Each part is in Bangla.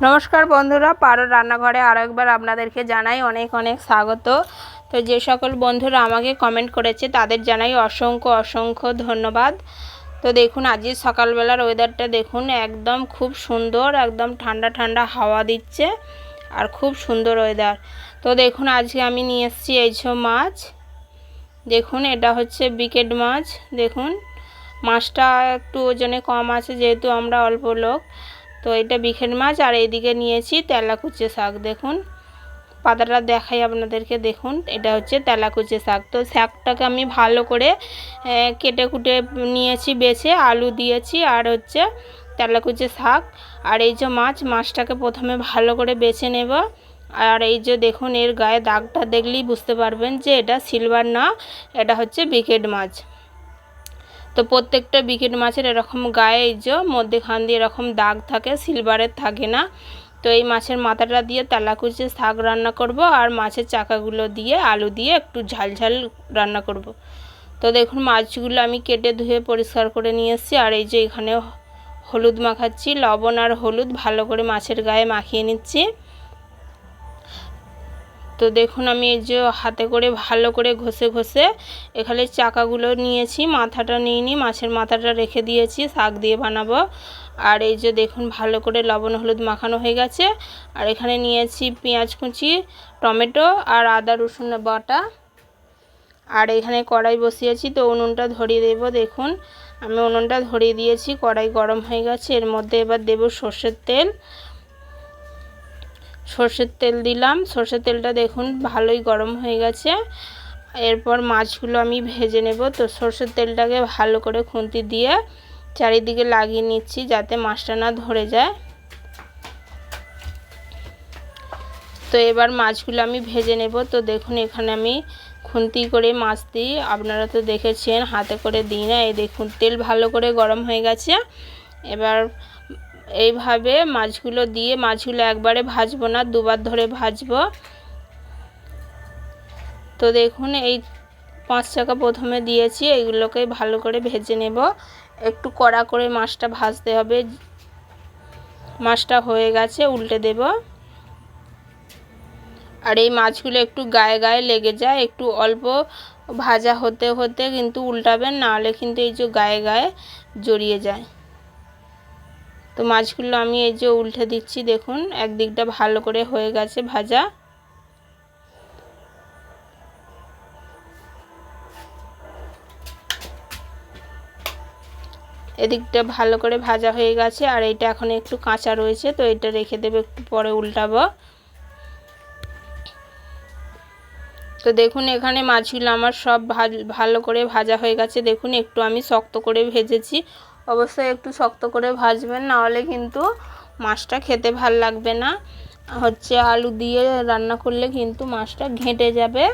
নমস্কার বন্ধুরা, পারোর রান্নাঘরে আরও একবার আপনাদেরকে জানাই অনেক অনেক স্বাগত। তো যে সকল বন্ধুরা আমাকে কমেন্ট করেছে তাদের জানাই অসংখ্য অসংখ্য ধন্যবাদ। তো দেখুন, আজকে সকালবেলার ওয়েদারটা দেখুন, একদম খুব সুন্দর, একদম ঠান্ডা ঠান্ডা হাওয়া দিচ্ছে আর খুব সুন্দর ওয়েদার। তো দেখুন, আজকে আমি নিয়ে এসেছি এইসব মাছ। দেখুন, এটা হচ্ছে বিকেট মাছ। দেখুন, মাছটা একটু ওজনে কম আছে যেহেতু আমরা অল্প লোক। তো এটা বিকেট মাছ। আর এইদিকে নিয়েছি তেলাকুচে শাক। দেখুন পাতাটা দেখাই আপনাদেরকে। দেখুন, এটা হচ্ছে তেলাকুচে শাক। তো শাকটাকে আমি ভালো করে কেটে কুটে নিয়েছি, বেছে আলু দিয়েছি আর হচ্ছে তেলাকুচে শাক। আর এই যে মাছটাকে প্রথমে ভালো করে বেছে নেব। আর এই যে দেখুন, এর গায়ে দাগটা দেখলেই বুঝতে পারবেন যে এটা সিলভার না, এটা হচ্ছে বিকেট মাছ। তো প্রত্যেকটা বিকেট মাছের এরকম গায়ে এই যে মধ্যেখান দিয়ে এরকম দাগ থাকে, সিলভারের থাকে না। তো এই মাছের মাথাটা দিয়ে তেলাকুচে শাক রান্না করব আর মাছের চাকাগুলো দিয়ে আলু দিয়ে একটু ঝাল ঝাল রান্না করব। তো দেখুন, মাছগুলো আমি কেটে ধুয়ে পরিষ্কার করে নিয়ে এসেছি। আর এই যে এখানে হলুদ মাখাচ্ছি, লবণ আর হলুদ ভালো করে মাছের গায়ে মাখিয়ে নিচ্ছি। তো দেখুন, আমি এই যে হাতে করে ভালো করে ঘষে ঘষে এখানে চাকাগুলো নিয়েছি, মাথাটা নিইনি, মাছের মাথাটা রেখে দিয়েছি, শাক দিয়ে বানাবো। আর এই যে দেখুন, ভালো করে লবণ হলুদ মাখানো হয়ে গেছে। আর এখানে নিয়েছি পেঁয়াজ কুচি, টমেটো আর আদা রসুন বাটা। আর এখানে কড়াই বসিয়েছি, তো উনুনটা ধরিয়ে দেব। দেখুন, আমি উনুনটা ধরিয়ে দিয়েছি, কড়াই গরম হয়ে গেছে। এর মধ্যে এবার দেব সর্ষের তেল। সর্ষের তেল দিলাম। সর্ষের তেলটা দেখুন ভালোই গরম হয়ে গেছে। এরপর মাছগুলো আমি ভেজে নেব। তো সর্ষের তেলটাকে ভালো করে খুন্তি দিয়ে চারিদিকে লাগিয়ে নিচ্ছি যাতে মাছটা না ধরে যায়। তো এবার মাছগুলো আমি ভেজে নেব। তো দেখুন, এখানে আমি খুন্তি করে মাছ দিই, আপনারা তো দেখেছেন হাতে করে দিই না। এই দেখুন, তেল ভালো করে গরম হয়ে গেছে। এবার এইভাবে মাছগুলো দিয়ে, মাছগুলো একবারে ভাজবো না, দুবার ধরে ভাজবো। তো দেখুন, এই 5 চাকা প্রথমে দিয়েছি, এগুলোকে ভালো করে ভেজে নেব। একটু কড়া করে মাছটা ভাজতে হবে। মাছটা হয়ে গেছে, উল্টে দেব। আর এই মাছগুলো একটু গায়ে গায়ে লেগে যায়, একটু অল্প ভাজা হতে হতে কিন্তু উল্টাবেন, নাহলে কিন্তু এই যে গায়ে গায়ে জড়িয়ে যায়। তো মাছগুলো আমি এই যে উল্টে দিচ্ছি। দেখুন, একদিকটা ভালো করে হয়ে গেছে ভাজা। এদিকটা ভালো করে ভাজা হয়ে গেছে। আর এইটা এখন একটু কাঁচা রয়েছে, তো এটা রেখে দেবে, একটু পরে উল্টাবো। তো দেখুন, এখানে মাছগুলো আমার সব ভালো করে ভাজা হয়ে গেছে। দেখুন, একটু আমি শক্ত করে ভেজেছি। অবশ্যই একটু শক্ত করে ভাজবেন, নাহলে কিন্তু মাছটা খেতে ভাল লাগবে না। হচ্ছে আলু দিয়ে রান্না করলে কিন্তু মাছটা ঘেঁটে যাবে।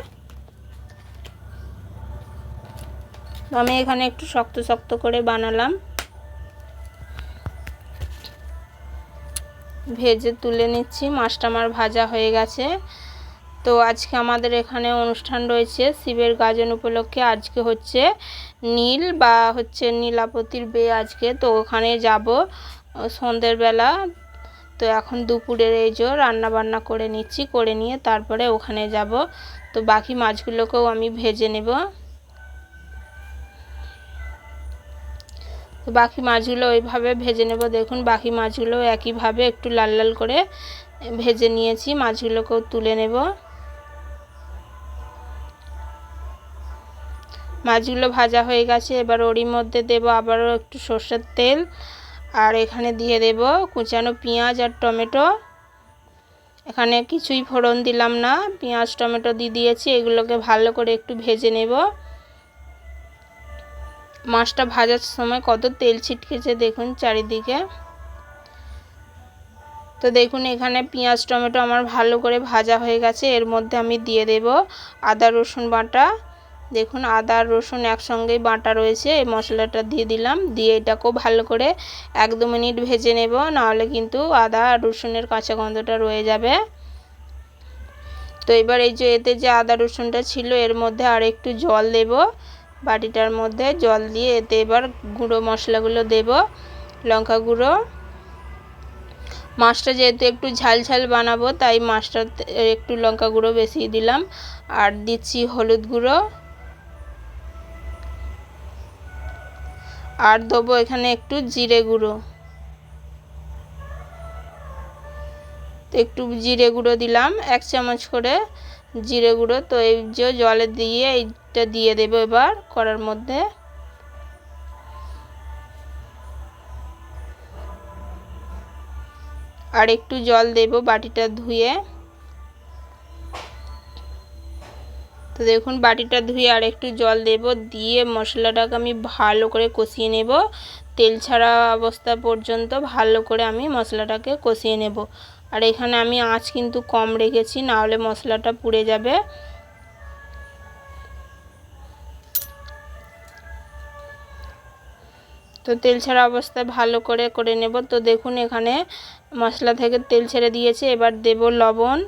আমি এখানে একটু শক্ত শক্ত করে বানালাম। ভেজে তুলে নিচ্ছি। মাছটা আমার ভাজা হয়ে গেছে। তো আজকে আমাদের এখানে অনুষ্ঠান রয়েছে শিবের গাজন উপলক্ষে। আজকে হচ্ছে নীল বা হচ্ছে নীলাপতির বিয়ে আজকে। তো ওখানে যাব সন্ধ্যের বেলা। তো এখন দুপুরের এই যে রান্না বান্না করে নিচ্ছি, করে নিয়ে তারপরে ওখানে যাব। তো বাকি মাছগুলোকেও আমি ভেজে নেব। তো বাকি মাছগুলো ওইভাবে ভেজে নেব। দেখুন, বাকি মাছগুলো একইভাবে একটু লাল লাল করে ভেজে নিয়েছি। মাছগুলোকেও তুলে নেব। মাছগুলো ভাজা হয়ে গেছে। এবার ওরই মধ্যে দেব আবারও একটু সর্ষের তেল। আর এখানে দিয়ে দেব কুচানো পেঁয়াজ আর টমেটো। এখানে কিছুই ফোড়ন দিলাম না, পেঁয়াজ টমেটো দিয়ে দিয়েছি। এগুলোকে ভালো করে একটু ভেজে নেব। মাছটা ভাজার সময় কত তেল ছিটকেছে দেখুন চারিদিকে। তো দেখুন, এখানে পেঁয়াজ টমেটো আমার ভালো করে ভাজা হয়ে গেছে। এর মধ্যে আমি দিয়ে দেব আদা রসুন বাটা। দেখুন, আদা আর রসুন একসঙ্গেই বাটা রয়েছে। এই মশলাটা দিয়ে দিলাম, দিয়ে এটাকেও ভালো করে 1-2 মিনিট ভেজে নেব, নাহলে কিন্তু আদা আর রসুনের কাঁচা গন্ধটা রয়ে যাবে। তো এবার এই যে এতে যে আদা রসুনটা ছিল এর মধ্যে আর একটু জল দেব। বাটিটার মধ্যে জল দিয়ে এতে এবার গুঁড়ো মশলাগুলো দেব। লঙ্কা গুঁড়ো, মাছটা যেহেতু একটু ঝাল ঝাল বানাবো তাই মাছটা একটু লঙ্কা গুঁড়ো বেশি দিলাম। আর দিচ্ছি হলুদ গুঁড়ো, আর দেবো এখানে একটু জিরে গুঁড়ো। একটু জিরে গুঁড়ো দিলাম, 1 চামচ করে জিরে গুঁড়ো। তো এই যে জলে দিয়ে এইটা দিয়ে দেবো এবার কড়ার মধ্যে। আর একটু জল দেব বাটিটা ধুয়ে। তো দেখুন বাটিটা ধুয়ে আর একটু জল দেব, দিয়ে মশলাটাকে আমি ভালো করে কষিয়ে নেব। তেল ছাড়া অবস্থা পর্যন্ত ভালো করে আমি মশলাটাকে কষিয়ে নেব। আর এখানে আমি আঁচ কিন্তু কম রেখেছি, না হলে মশলাটা পুড়ে যাবে। তো তেল ছাড়া অবস্থায় ভালো করে করে নেব। তো দেখুন এখানে মশলা থেকে তেল ছেড়ে দিয়েছে। এবার দেব লবণ।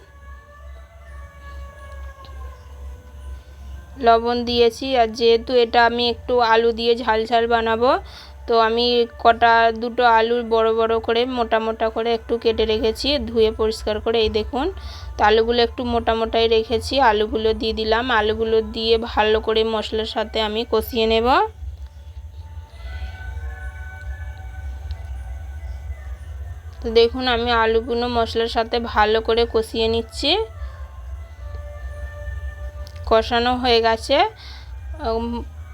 লবণ দিয়েছি। আর যেহেতু এটা আমি একটু আলু দিয়ে ঝাল ঝাল বানাবো, তো আমি দুটো আলু বড় বড় করে মোটা মোটা করে একটু কেটে রেখেছি, ধুয়ে পরিষ্কার করে। এই দেখুন, তো আলুগুলো একটু মোটা মোটাই রেখেছি, আলুগুলো দিয়ে দিলাম। আলুগুলো দিয়ে ভালো করে মশলার সাথে আমি কষিয়ে নেব। তো দেখুন আমি আলুগুলো মশলার সাথে ভালো করে কষিয়ে নিচ্ছি। কষানো হয়ে গেছে,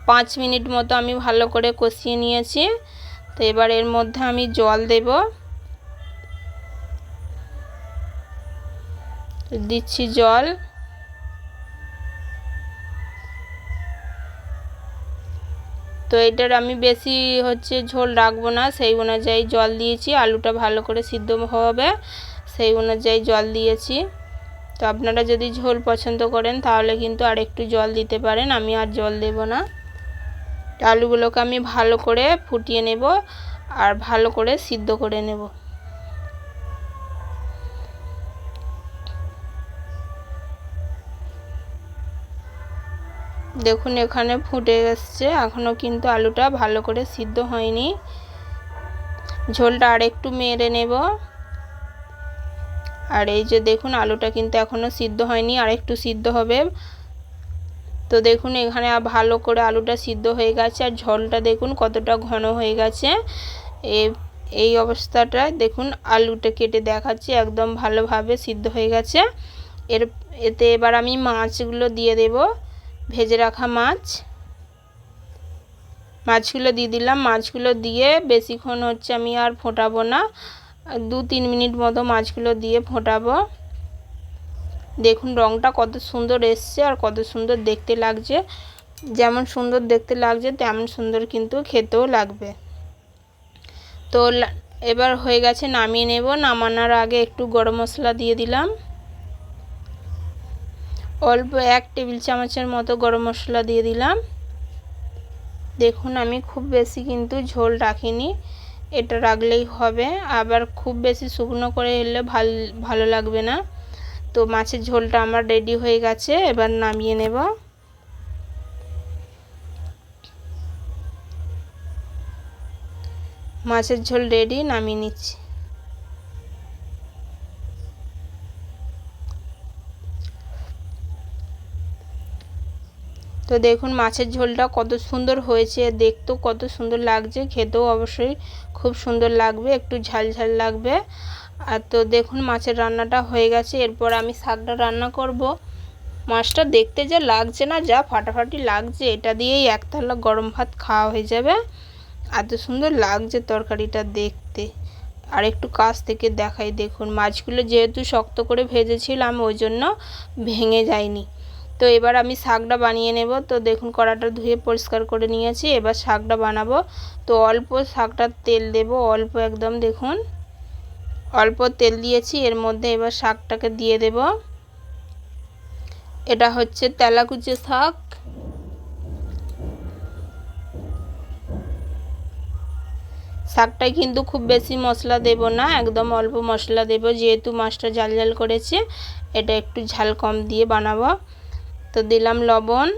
5 মিনিট মতো আমি ভালো করে কষিয়ে নিয়েছি। তো এবার এর মধ্যে আমি জল দেব। দিচ্ছি জল। তো এটার আমি বেশি ঝোল রাখবো না, সেই অনুযায়ী জল দিয়েছি। আলুটা ভালো করে সিদ্ধ হবে সেই অনুযায়ী জল দিয়েছি। তো আপনারা যদি ঝোল পছন্দ করেন তাহলে কিন্তু আর একটু জল দিতে পারেন, আমি আর জল দেব না। আলুগুলোকে আমি ভালো করে ফুটিয়ে নেব আর ভালো করে সিদ্ধ করে নেব। দেখুন এখানে ফুটে এসছে, এখনও কিন্তু আলুটা ভালো করে সিদ্ধ হয়নি। ঝোলটা আর একটু মেরে নেব। আর এই যে দেখুন আলুটা কিন্তু এখনও সিদ্ধ হয়নি, আর একটু সিদ্ধ হবে। তো দেখুন এখানে ভালো করে আলুটা সিদ্ধ হয়ে গেছে, আর ঝোলটা দেখুন কতটা ঘন হয়ে গেছে। এই অবস্থাটায় দেখুন আলুটা কেটে দেখাচ্ছি, একদম ভালোভাবে সিদ্ধ হয়ে গেছে। এতে এবার আমি মাছগুলো দিয়ে দেব, ভেজে রাখা মাছগুলো দিয়ে দিলাম। মাছগুলো দিয়ে বেশিক্ষণ আমি আর ফোটাবো না, 2-3 মিনিট মতো মাছগুলো দিয়ে ফোটাবো। দেখুন রঙটা কত সুন্দর এসছে আর কত সুন্দর দেখতে লাগছে। যেমন সুন্দর দেখতে লাগছে তেমন সুন্দর কিন্তু খেতেও লাগবে। তো এবার হয়ে গেছে, নামিয়ে নেব। নামানোর আগে একটু গরম মশলা দিয়ে দিলাম, অল্প 1 টেবিল চামচের মতো গরম মশলা দিয়ে দিলাম। দেখুন আমি খুব বেশি কিন্তু ঝোল রাখিনি, এটা রাখলেই হবে। আবার খুব বেশি শুকনো করে এলে ভালো লাগবে না। তো মাছের ঝোলটা আমার রেডি হয়ে গেছে, এবার নামিয়ে নেব। মাছের ঝোল রেডি, নামিয়ে নিচ্ছি। তো দেখুন মাছের ঝোলটা কত সুন্দর হয়েছে, দেখতেও কত সুন্দর লাগছে, খেতেও অবশ্যই খুব সুন্দর লাগবে, একটু ঝাল ঝাল লাগবে। আর তো দেখুন মাছের রান্নাটা হয়ে গেছে। এরপর আমি শাকটা রান্না করব। মাছটা দেখতে যা লাগছে না, যা ফাটাফাটি লাগছে, এটা দিয়েই 1 থালা গরম ভাত খাওয়া হয়ে যাবে। এত সুন্দর লাগছে তরকারিটা দেখতে। আর একটু কাছ থেকে দেখাই, দেখুন মাছগুলো যেহেতু শক্ত করে ভেজেছিলাম ওই জন্য ভেঙে যায়নি। তো এবার আমি শাকটা বানিয়ে নেব। তো দেখুন কড়াটা ধুয়ে পরিষ্কার করে নিয়েছি, এবার শাকটা বানাবো। তো অল্প শাকটা তেল দেব, অল্প একদম, দেখুন অল্প তেল দিয়েছি। এর মধ্যে এবার শাকটাকে দিয়ে দেব। এটা তেলাকুচো শাক। শাকটায় কিন্তু খুব বেশি মশলা দেব না, একদম অল্প মশলা দেব, যেহেতু মাছটা ঝাল ঝাল করেছে, এটা একটু ঝাল কম দিয়ে বানাবো। তো দিলাম লবণ,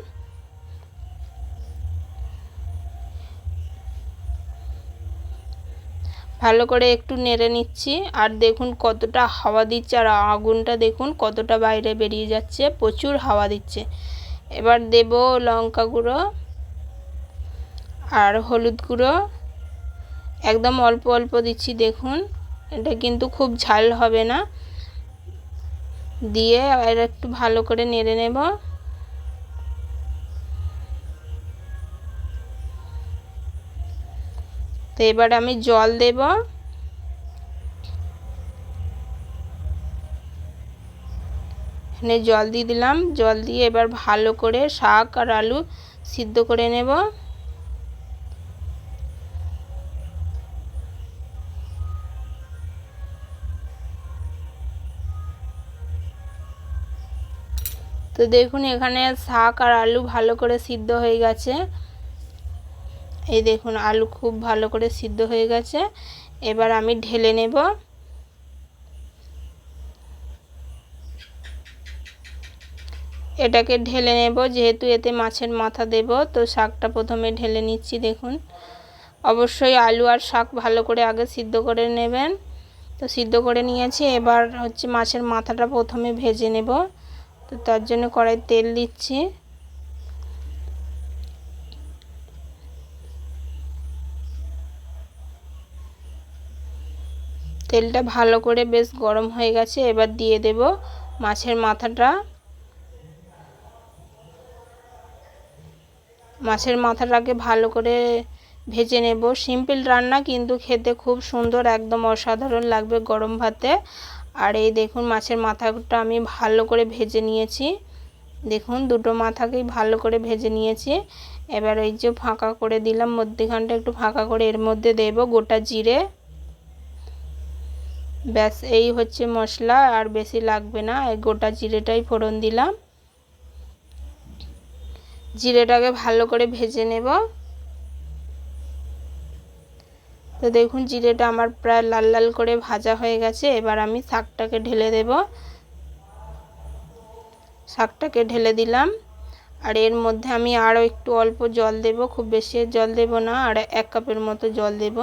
ভালো করে একটু নেড়ে নিচ্ছি। আর দেখুন কতটা হাওয়া দিচ্ছে, আর আগুনটা দেখুন কতটা বাইরে বেরিয়ে যাচ্ছে, প্রচুর হাওয়া দিচ্ছে। এবার দেব লঙ্কা গুঁড়ো আর হলুদ গুঁড়ো, একদম অল্প অল্প দিচ্ছি। দেখুন এটা কিন্তু খুব ঝাল হবে না। দিয়ে আর একটু ভালো করে নেড়ে নেব। তো এবার আমি জল দেব। এখানে জল দিয়ে দিলাম। জল দিয়ে এবার ভালো করে শাক আর আলু সিদ্ধ করে নেব। তো দেখুন এখানে শাক আর আলু ভালো করে সিদ্ধ হয়ে গেছে। এই দেখুন আলু খুব ভালো করে সিদ্ধ হয়ে গেছে। এবার আমি ঢেলে নেব। এটাকে ঢেলে নেব, যেহেতু এতে মাছের মাথা দেব। তো শাকটা প্রথমে ঢেলে নিচ্ছি। দেখুন অবশ্যই আলু আর শাক ভালো করে আগে সিদ্ধ করে নেবেন। তো সিদ্ধ করে নিয়েছি। এবার হচ্ছে মাছের মাথাটা প্রথমে ভেজে নেব। তো তার জন্য কড়াই তেল দিচ্ছি। তেলটা ভালো করে বেশ গরম হয়ে গেছে। এবার দিয়ে দেব মাছের মাথাটা। মাছের মাথাটাকে ভালো করে ভেজে নেব। সিম্পল রান্না কিন্তু খেতে খুব সুন্দর, একদম অসাধারণ লাগবে গরম ভাতে। আর এই দেখুন মাছের মাথাটা আমি ভালো করে ভেজে নিয়েছি। দেখুন দুটো মাথাকেই ভালো করে ভেজে নিয়েছি। এবার এই যে ফাঁকা করে দিলাম, মধ্যখানটা একটু ফাঁকা করে এর মধ্যে দেব গোটা জিরে। ব্যাস এই হচ্ছে মশলা, আর বেশি লাগবে না। এই গোটা জিরেটাই ফোড়ন দিলাম। জিরেটাকে ভালো করে ভেজে নেব। তো দেখুন জিরেটা আমার প্রায় লাল লাল করে ভাজা হয়ে গেছে। এবার আমি শাকটাকে ঢেলে দেব। শাকটাকে ঢেলে দিলাম। আর এর মধ্যে আমি আরও একটু অল্প জল দেব, খুব বেশি জল দেব না। আর 1 কাপের মতো জল দেব।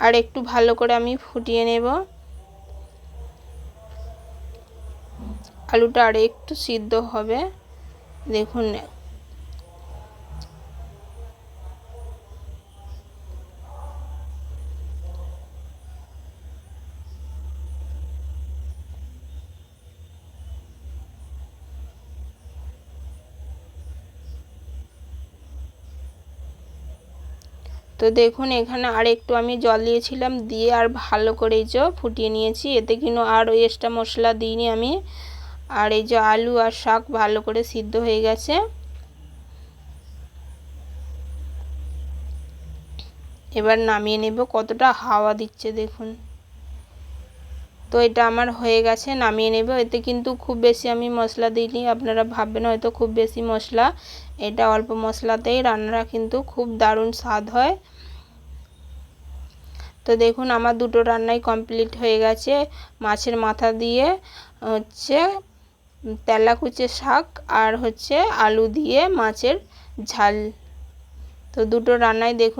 আর একটু ভালো করে আমি ফুটিয়ে নেব। আলুটা আর একটু সিদ্ধ হবে। দেখুন তো দেখুন এখানে আর একটু আমি জল দিয়েছিলাম, দিয়ে আর ভালো করে এই যে ফুটিয়ে নিয়েছি। এতে কিন্তু আর ওই এক্সট্রা মশলা দিইনি আমি। আর এই যে আলু আর শাক ভালো করে সিদ্ধ হয়ে গেছে। এবার নামিয়ে নেব। কতটা হাওয়া দিচ্ছে দেখুন। তো এটা আমার হয়ে গেছে, নামিয়ে নেব। এতে কিন্তু খুব বেশি আমি মশলা দিইনি, আপনারা ভাববেন হয়তো খুব বেশি মশলা। এটা অল্প মশলাতেই রান্নাটা কিন্তু খুব দারুণ স্বাদ হয়। তো দেখুন আমার দুটো রান্নাই কমপ্লিট হয়ে গেছে। মাছের মাথা দিয়ে হচ্ছে তেলাকুচে শাক, আর হচ্ছে আলু দিয়ে মাছের ঝাল। তো দুটো রান্নাই দেখুন